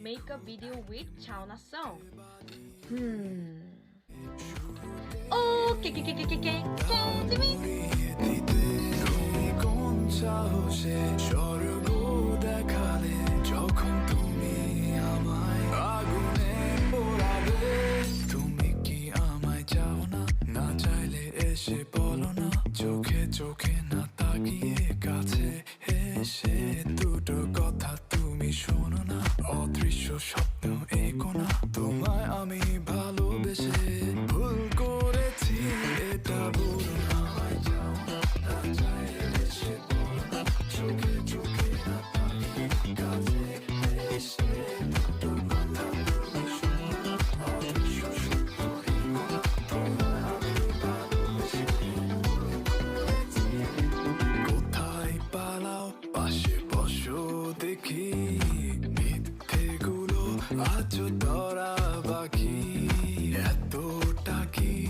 make a video with Chaona song? Can তুমি কোন সাহসে স্বর্গ দেখালে যখন তুমি আমায় আগুনে পোড়াবে তুমি কি আমায় চাও না না চাইলে এসে বলো না চোখে চোখে না তাকিয়ে কাছে এসে দুটো কথা তুমি শোনো না অদৃশ্য স্বপ্ন এগো না তোমায় আমি ভালোবেসে ভুল করেছি এটা বলো না আমায় চাও না না চাইলে এসে বলো না চোখে চোখে না তাকিয়ে কাছে এসে দুটো কথা তুমি শোনো না অদৃশ্য স্বপ্ন এগো না তোমায় আমি ভালোবেসে ভুল করেছি কোথায় পালাও পাশে বসো দেখি মিথ্যেগুলো আজ ধরা